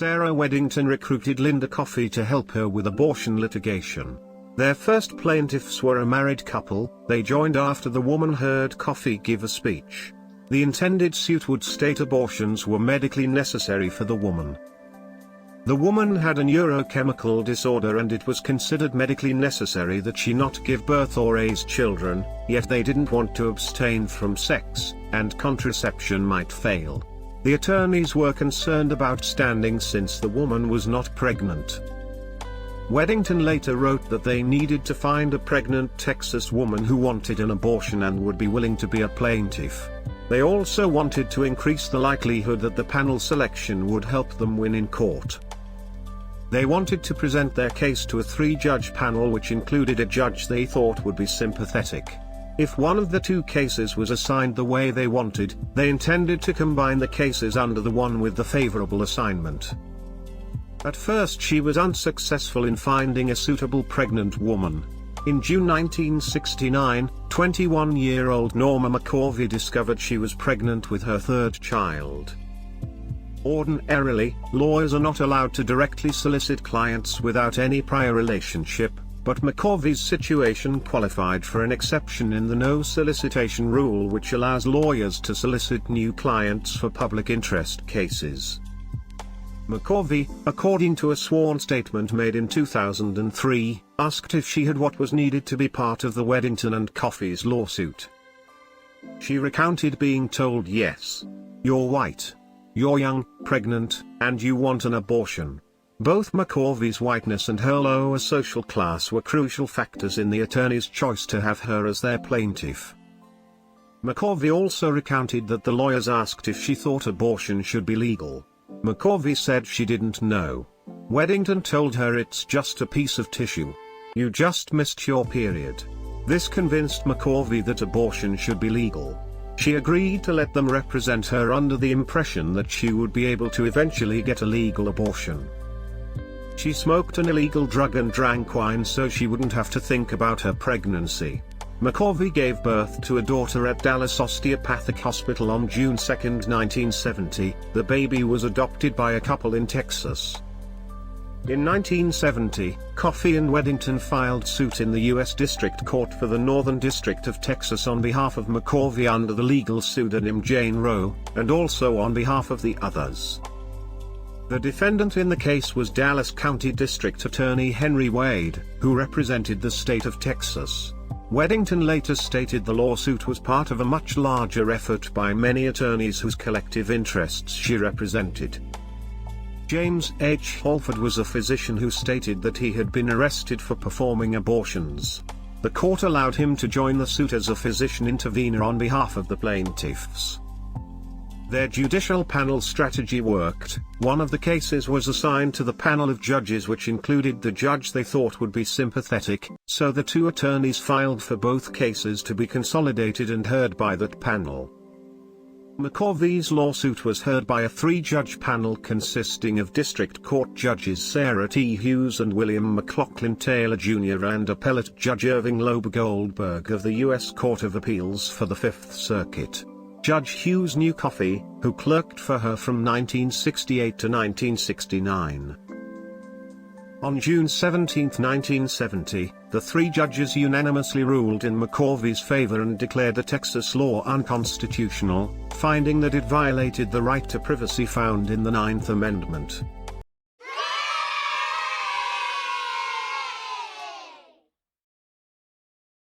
Sarah Weddington recruited Linda Coffey to help her with abortion litigation. Their first plaintiffs were a married couple. They joined after the woman heard Coffey give a speech. The intended suit would state abortions were medically necessary for the woman. The woman had a neurochemical disorder and it was considered medically necessary that she not give birth or raise children, yet they didn't want to abstain from sex, and contraception might fail. The attorneys were concerned about standing since the woman was not pregnant. Weddington later wrote that they needed to find a pregnant Texas woman who wanted an abortion and would be willing to be a plaintiff. They also wanted to increase the likelihood that the panel selection would help them win in court. They wanted to present their case to a 3-judge panel which included a judge they thought would be sympathetic. If one of the 2 cases was assigned the way they wanted, they intended to combine the cases under the one with the favorable assignment. At first she was unsuccessful in finding a suitable pregnant woman. In June 1969, 21-year-old Norma McCorvey discovered she was pregnant with her 3rd child. Ordinarily, lawyers are not allowed to directly solicit clients without any prior relationship, but McCorvey's situation qualified for an exception in the no solicitation rule, which allows lawyers to solicit new clients for public interest cases. McCorvey, according to a sworn statement made in 2003, asked if she had what was needed to be part of the Weddington and Coffey's lawsuit. She recounted being told, "Yes. You're white. You're young, pregnant, and you want an abortion." Both McCorvey's whiteness and her lower social class were crucial factors in the attorney's choice to have her as their plaintiff. McCorvey also recounted that the lawyers asked if she thought abortion should be legal. McCorvey said she didn't know. Weddington told her, "It's just a piece of tissue. You just missed your period." This convinced McCorvey that abortion should be legal. She agreed to let them represent her under the impression that she would be able to eventually get a legal abortion. She smoked an illegal drug and drank wine so she wouldn't have to think about her pregnancy. McCorvey gave birth to a daughter at Dallas Osteopathic Hospital on June 2, 1970. The baby was adopted by a couple in Texas. In 1970, Coffey and Weddington filed suit in the U.S. District Court for the Northern District of Texas on behalf of McCorvey under the legal pseudonym Jane Roe, and also on behalf of the others. The defendant in the case was Dallas County District Attorney Henry Wade, who represented the state of Texas. Weddington later stated the lawsuit was part of a much larger effort by many attorneys whose collective interests she represented. James H. Halford was a physician who stated that he had been arrested for performing abortions. The court allowed him to join the suit as a physician intervener on behalf of the plaintiffs. Their judicial panel strategy worked. One of the cases was assigned to the panel of judges, which included the judge they thought would be sympathetic, so the 2 attorneys filed for both cases to be consolidated and heard by that panel. McCorvey's lawsuit was heard by a 3-judge panel consisting of District Court judges Sarah T. Hughes and William McLaughlin Taylor Jr. and appellate judge Irving Loeb Goldberg of the U.S. Court of Appeals for the 5th Circuit. Judge Hughes knew Coffey, who clerked for her from 1968 to 1969. On June 17, 1970, the 3 judges unanimously ruled in McCorvey's favor and declared the Texas law unconstitutional, finding that it violated the right to privacy found in the 9th Amendment.